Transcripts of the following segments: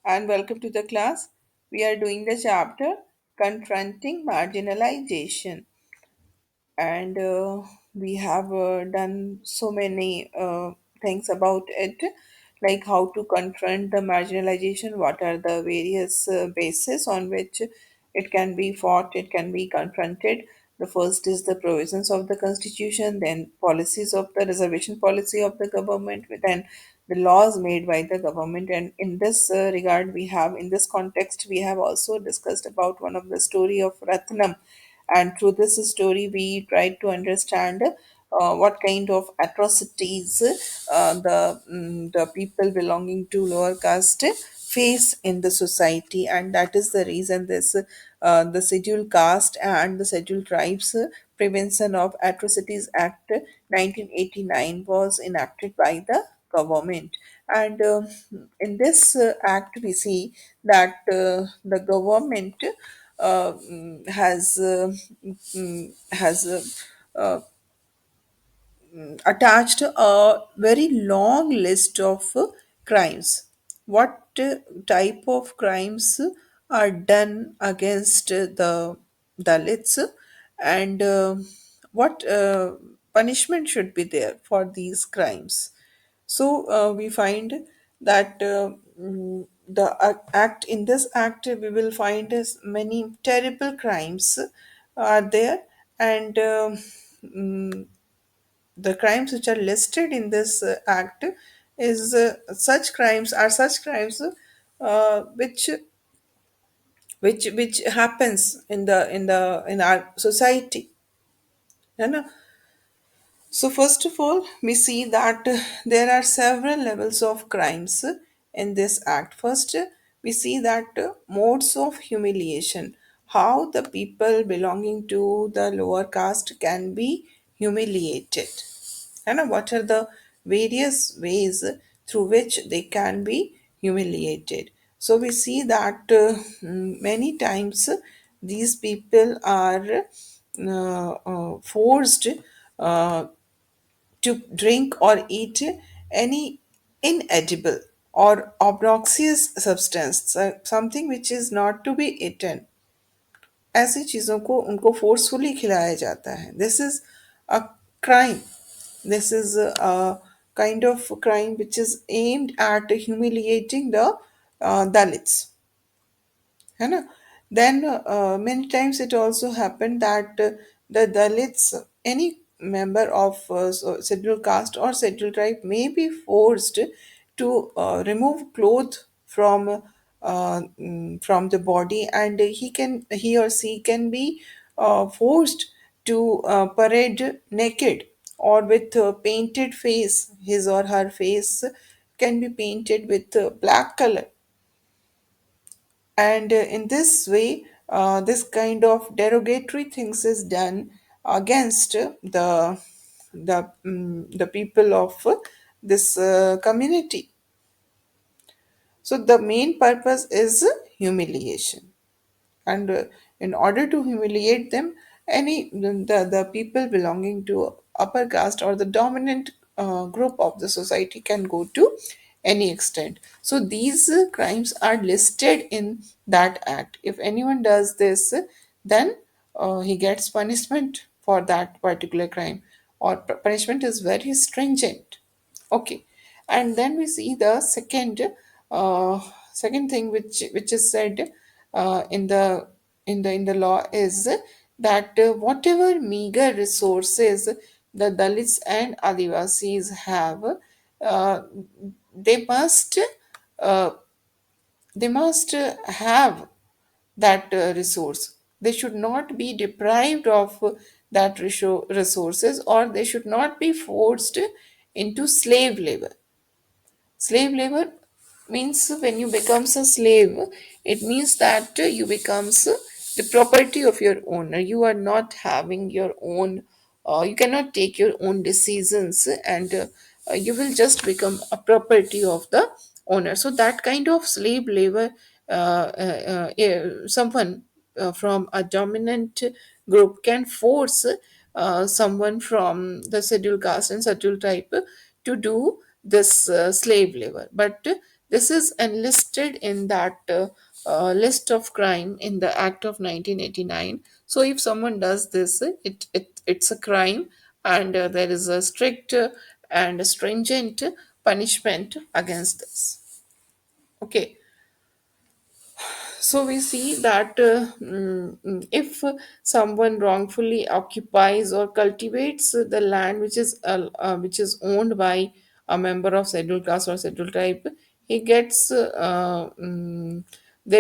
and welcome to the class. We are doing the chapter Confronting Marginalization, and we have done so many things about it, like how to confront the marginalization, what are the various bases on which it can be fought, it can be confronted. The first is the provisions of the constitution, then policies of the reservation policy of the government, then the laws made by the government. And in this regard, we have in this context we have also discussed about one of the story of Ratnam, and through this story we tried to understand what kind of atrocities the people belonging to lower caste face in the society, and that is the reason this the scheduled caste and the scheduled tribes prevention of atrocities act 1989 was enacted by the government. And in this act we see that the government has attached a very long list of crimes. What type of crimes are done against the Dalits, and what punishment should be there for these crimes? So we find that the act in this act we will find as many terrible crimes are there, and the crimes which are listed in this act is such crimes which happens in our society, you know. So, first of all, we see that there are several levels of crimes in this act. First, we see that modes of humiliation, how the people belonging to the lower caste can be humiliated, and what are the various ways through which they can be humiliated. So, we see that many times these people are forced uh, to drink or eat any inedible or obnoxious substance, something which is not to be eaten, ऐसी चीज़ों को उनको forcefully खिलाया जाता है. This is a crime. This is a kind of crime which is aimed at humiliating the Dalits, है ना. Then many times it also happened that the Dalits, any member of scheduled caste or scheduled tribe, may be forced to remove clothes from the body, and he or she can be forced to parade naked or with painted face. His or her face can be painted with black color, and in this way this kind of derogatory things is done against the people of this community. So the main purpose is humiliation, and in order to humiliate them, the people belonging to upper caste or the dominant group of the society can go to any extent. So these crimes are listed in that act. If anyone does this, then he gets punishment for that particular crime, or punishment is very stringent. Okay, and then we see the uh, second thing which is said in the law is that whatever meager resources the Dalits and Adivasis have, uh, they must uh, have that resource. They should not be deprived of that resources, or they should not be forced into slave labor. Slave labor means when you becomes a slave, it means that you becomes the property of your owner. You are not having your own, you cannot take your own decisions, and you will just become a property of the owner. So that kind of slave labor, someone from a dominant group can force someone from the scheduled caste and scheduled type to do this slave labor. But This is enlisted in that list of crime in the Act of 1989. So if someone does this, it's a crime, and there is a strict and stringent punishment against this. Okay, so we see that if someone wrongfully occupies or cultivates the land which is owned by a member of scheduled caste or scheduled tribe, he gets there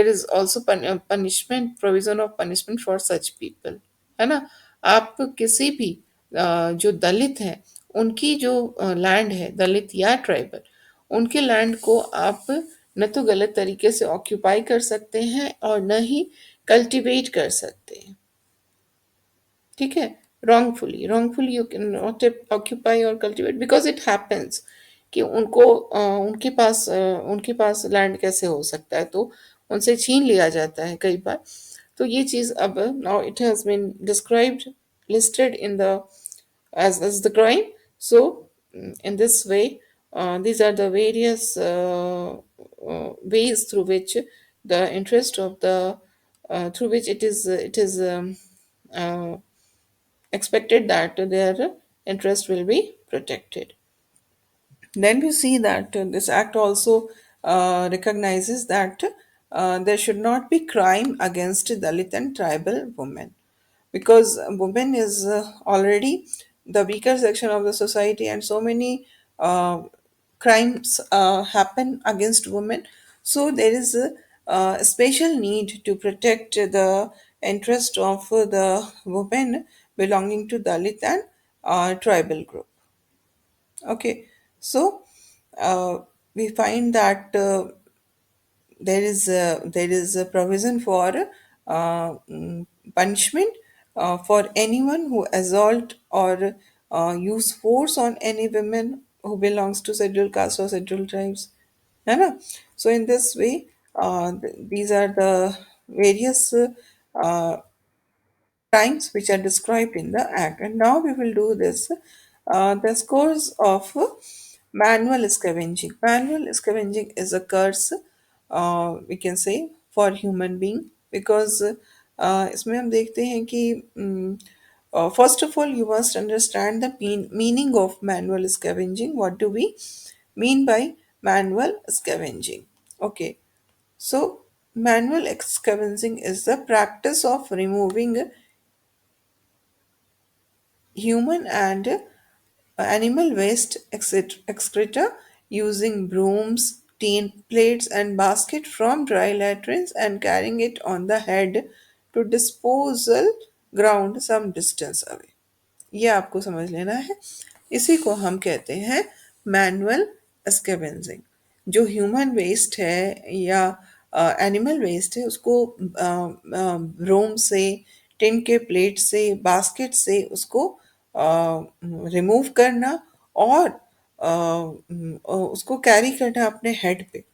is also punishment, provision of punishment for such people, है ना. आप किसी भी जो दलित हैं उनकी जो land है, दलित या ट्राइबल, उनके लैंड को आप न तो गलत तरीके से ऑक्यूपाई कर सकते हैं और न ही कल्टीवेट कर सकते हैं. ठीक है. Wrongfully you can not occupy और कल्टीवेट बिकॉज इट हैपेंस कि उनके पास लैंड कैसे हो सकता है, तो उनसे छीन लिया जाता है कई बार. तो ये चीज़ अब now it has been described, listed in the as the crime. So in this way, these are the various ways through which the interest of the through which it is uh, expected that their interest will be protected. Then we see that this act also recognizes that there should not be crime against Dalit and tribal women, because women is already the weaker section of the society, and so many crimes happen against women. So there is a special need to protect the interest of the women belonging to Dalit and tribal group. Okay, so uh, we find that there is a provision for punishment for anyone who assault or use force on any women who belongs to scheduled caste or scheduled tribes. है ना? So in this way, these are the various crimes which are described in the act. And now we will do this. The scores of manual scavenging. Manual scavenging is a curse, we can say, for human being, because इसमें हम देखते हैं कि first of all you must understand the meaning of manual scavenging. What do we mean by manual scavenging? Okay, so manual scavenging is the practice of removing human and animal waste excreta using brooms, tin plates, and basket from dry latrines and carrying it on the head to disposal ground some distance away. ये आपको समझ लेना है. इसी को हम कहते हैं मैनुअल स्कैवेंजिंग. जो ह्यूमन वेस्ट है या एनिमल वेस्ट है उसको ब्रूम से, टिन के प्लेट से, बास्केट से उसको रिमूव करना और उसको कैरी करना अपने हेड पे,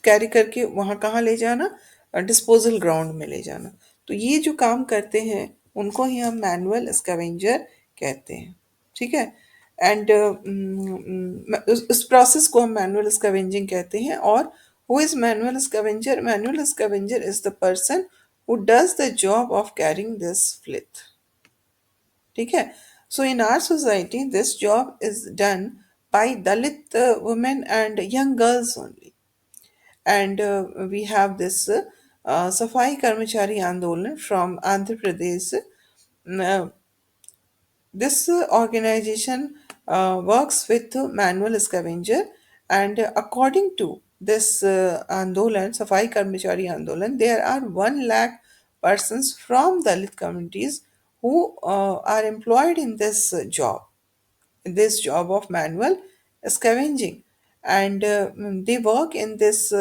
कैरी करके वहाँ कहाँ ले जाना, डिस्पोजल ग्राउंड में ले जाना. तो ये जो काम करते हैं उनको ही हम मैनुअल स्कैवेंजर कहते हैं. ठीक है. एंड उस प्रोसेस को हम मैनुअल स्कैवेंजिंग कहते हैं. और who is manual scavenger? Manual scavenger is the person who does the job of carrying this filth. ठीक है. So in our society this job is done by Dalit women and young girls only. And we have this Safai Karmachari Andolan from Andhra Pradesh. Uh, this organization works with manual scavenger, and according to this Andolan, Safai Karmachari Andolan, there are 1 lakh persons from Dalit communities who are employed in this job of manual scavenging, and they work in this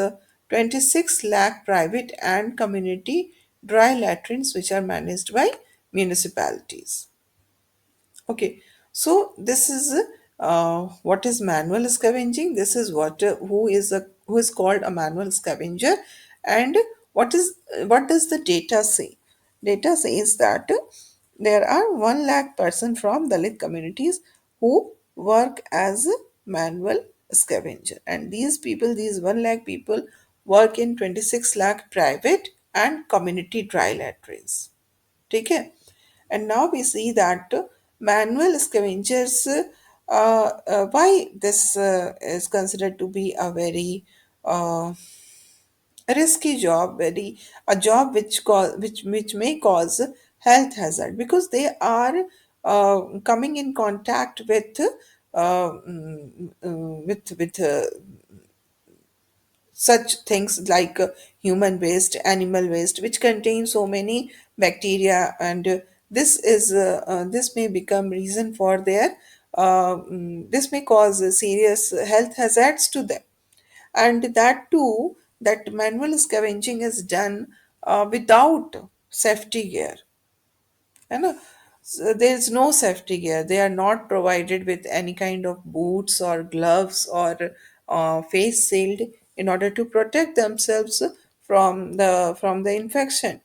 26 lakh private and community dry latrines which are managed by municipalities. Okay, so this is what is manual scavenging. This is who is called a manual scavenger, and what does the data say? Data says that there are 1 lakh person from Dalit communities who work as manual scavenger. And these people, these 1 lakh people, work in 26 lakh private and community dry latrines. ठीक है. And now we see that manual scavengers, why this is considered to be a very uh, risky job, very a job which may cause health hazard, because they are coming in contact with such things like human waste, animal waste, which contain so many bacteria, and this may become reason for their this may cause serious health hazards to them. And that too, that manual scavenging is done without safety gear. You know, so there's no safety gear. They are not provided with any kind of boots or gloves or face shield in order to protect themselves from the infection.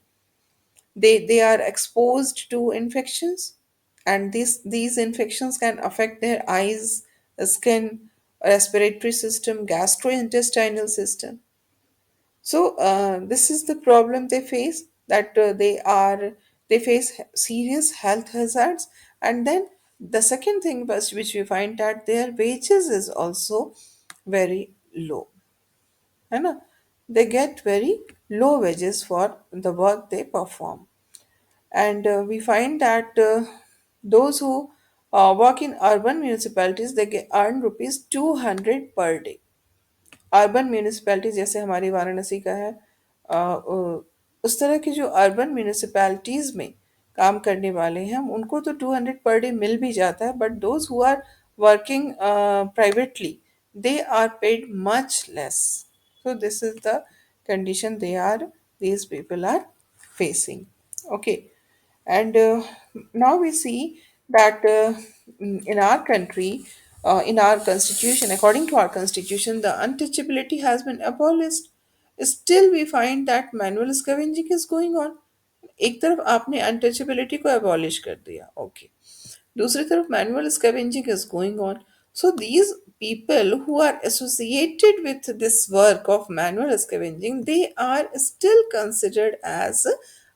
They are exposed to infections, and these infections can affect their eyes, skin, respiratory system, gastrointestinal system. So this is the problem they face, that they face serious health hazards. And then the second thing was, which we find, that their wages is also very low. है ना? They get very low wages for the work they perform. And we find that those who work in urban municipalities, they earn rupees 200 per day. Urban municipality जैसे हमारी वाराणसी का है, उस तरह की जो अर्बन म्यूनिसिपैलिटीज़ में काम करने वाले हैं, उनको तो 200 पर डे मिल भी जाता है, but those who are working privately, they are paid much less. So this is the condition these people are facing. Okay. And now we see that in our country, in our constitution, according to our constitution, the untouchability has been abolished. Still, we find that manual scavenging is going on. एक तरफ आपने untouchability को abolish कर दिया, okay, दूसरी तरफ manual scavenging is going on. So these people who are associated with this work of manual scavenging, they are still considered as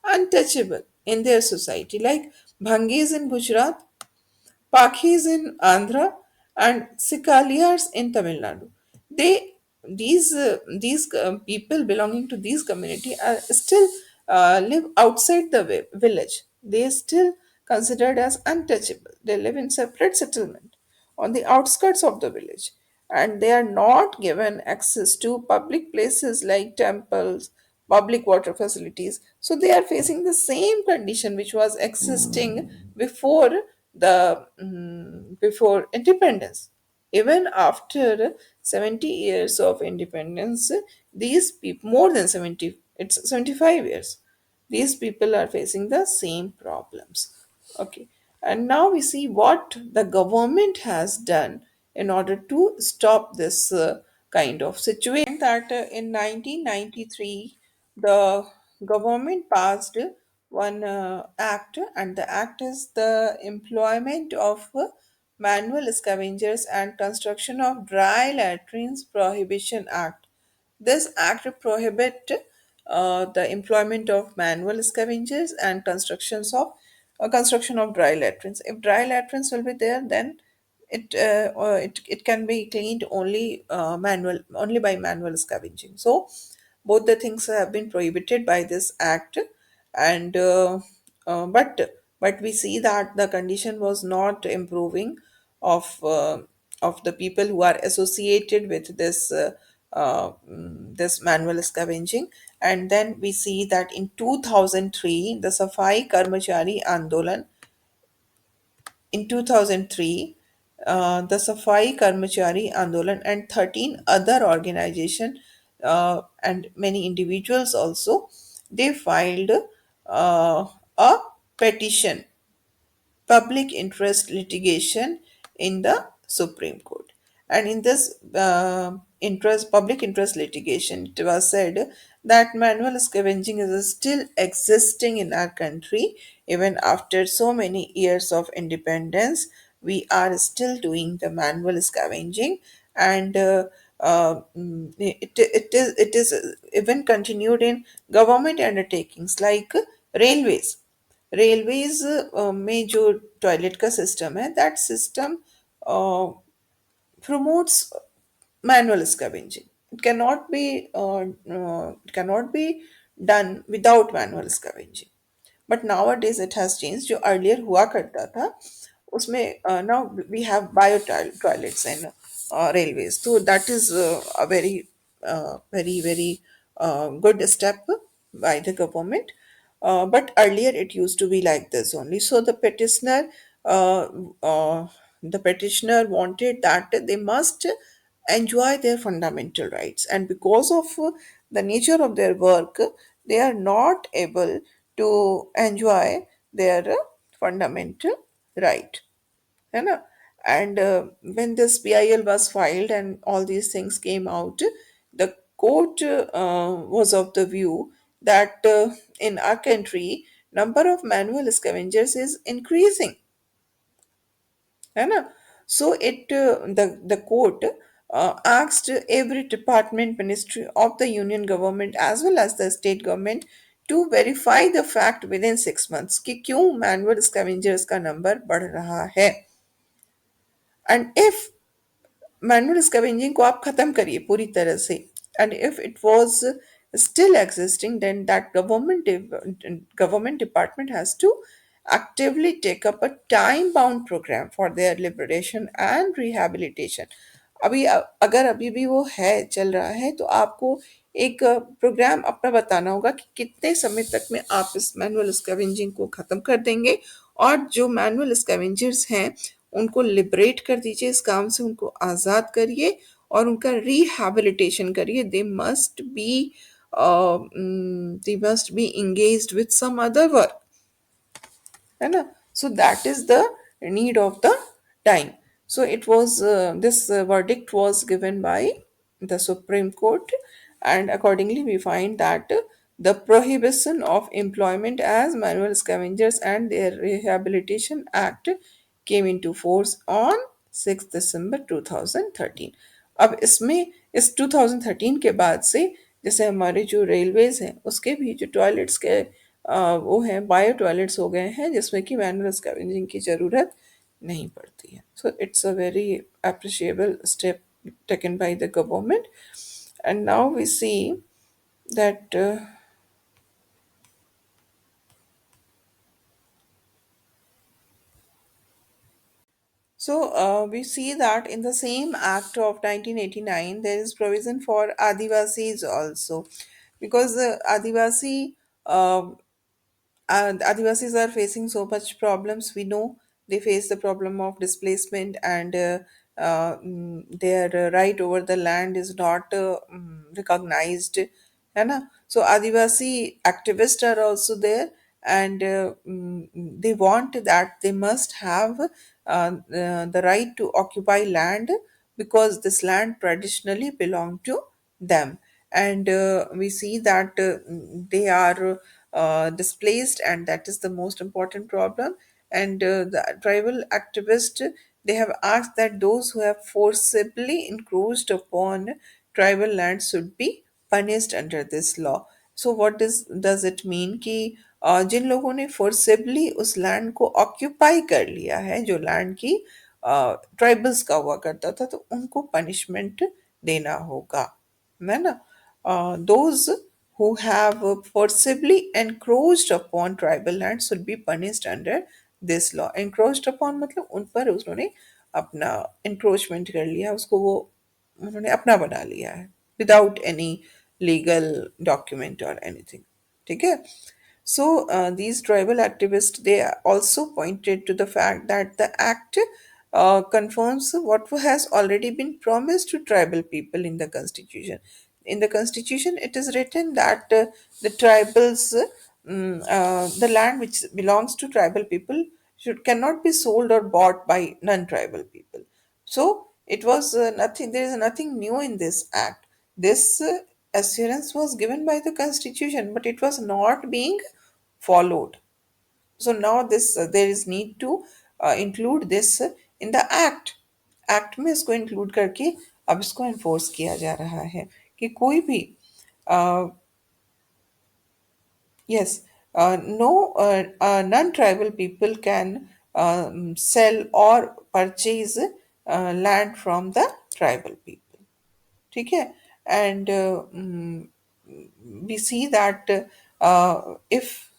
untouchable in their society, like bhangis in Gujarat, Pakhis in Andhra, and Sikaliars in Tamil Nadu. They these people belonging to these community are still live outside the village. They still considered as untouchable. They live in separate settlement on the outskirts of the village, and they are not given access to public places like temples, public water facilities. So they are facing the same condition which was existing before before independence. Even after 70 years of independence, these people, more than 70, it's 75 years, these people are facing the same problems. Okay. And now we see what the government has done in order to stop this kind of situation. That in 1993, the government passed one act, and the act is the Employment of Manual Scavengers and Construction of Dry Latrines Prohibition Act. This act prohibit the employment of manual scavengers and construction of dry latrines. If dry latrines will be there, then it can be cleaned only by manual scavenging. So both the things have been prohibited by this act. And but we see that the condition was not improving of of the people who are associated with this manual scavenging. And then we see that in 2003, the Safai Karmachari Andolan, in 2003, the Safai Karmachari Andolan and 13 other organizations and many individuals also, they filed a petition, public interest litigation, in the Supreme Court. And in this public interest litigation, it was said that manual scavenging is still existing in our country. Even after so many years of independence, we are still doing the manual scavenging. and it is even continued in government undertakings like railways में जो toilet का system है that system promotes manual scavenging. It cannot be done without manual scavenging. But nowadays it has changed. जो earlier हुआ करता था उसमें now we have bio toilets in railways. So that is a very good step by the government. But earlier it used to be like this only. So uh, uh, the petitioner wanted that they must enjoy their fundamental rights, and because of the nature of their work, they are not able to enjoy their fundamental right. है ना? And when this BIL was filed and all these things came out, the court was of the view that in our country, number of manual scavengers is increasing. है ना? So the court asked every department ministry of the union government as well as the state government to verify the fact within 6 months कि क्यों manual scavengers का number बढ़ रहा है, and if manual scavenging को आप खत्म करिए पूरी तरह से, and if it was still existing, then that government department has to actively take up a time bound program for their liberation and rehabilitation. अगर अभी भी वो है चल रहा है तो आपको एक प्रोग्राम अपना बताना होगा कि कितने समय तक में आप इस मैनुअल स्कैवेंजिंग को खत्म कर देंगे, और जो मैनुअल स्कैवेंजर्स हैं उनको लिबरेट कर दीजिए, इस काम से उनको आज़ाद करिए और उनका रिहैबिलिटेशन करिए. They must be engaged with some other work, है ना? So that is the need of the time. So it was this verdict was given by the Supreme Court, and accordingly we find that the Prohibition of Employment as Manual Scavengers and their Rehabilitation Act came into force on 6 December 2013. अब इसमें इस 2013 के बाद से जैसे हमारे जो railways हैं उसके भी जो टॉयलेट्स के वो हैं बायो टॉयलेट्स हो गए हैं जिसमें कि मैनुअल स्कैवेंजिंग की ज़रूरत नहीं पड़ती है. So it's a very appreciable step taken by the government. And now we see that we see that in the same act of 1989 there is provision for Adivasis also, because uh, Adivasis are facing so much problems. We know they face the problem of displacement, and their right over the land is not recognized. है ना? So Adivasi activists are also there, and they want that they must have the right to occupy land because this land traditionally belonged to them. And we see that they are displaced, and that is the most important problem. And the tribal activists, they have asked that those who have forcibly encroached upon tribal land should be punished under this law. So what does it mean कि जिन लोगों ने forcibly उस land को occupy कर लिया है, जो land की ट्राइबल्स का हुआ करता था, तो उनको पनिशमेंट देना होगा, है ना? Those who have forcibly encroached upon tribal land should be punished under this law. Encroached upon मतलब उन पर उन्होंने अपना encroachment कर लिया, उसको वो उन्होंने अपना बना लिया है विदाउट एनी लीगल डॉक्यूमेंट और एनीथिंग. ठीक है? So these tribal activists, they also pointed to the fact that the act confirms what has already been promised to tribal people in the constitution. In the constitution, it is written that the tribals, the land which belongs to tribal people, cannot be sold or bought by non-tribal people. So it was nothing. There is nothing new in this act. This assurance was given by the constitution, but it was not being followed. So now this there is need to include this in the act. Act में इसको include करके अब इसको enforce किया जा रहा है कि कोई भी yes, no, non-tribal people can sell or purchase land from the tribal people. ठीक है and we see that if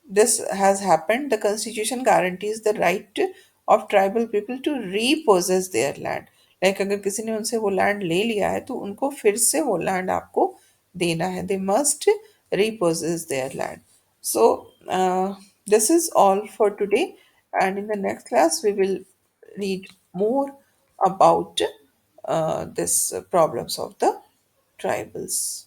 this has happened, the constitution guarantees the right of tribal people to repossess their land. Like अगर किसी ने उनसे वो land ले लिया है तो उनको फिर से वो लैंड आपको देना है. They must repossess their land. So this is all for today, and in the next class we will read more about this problems of the tribals.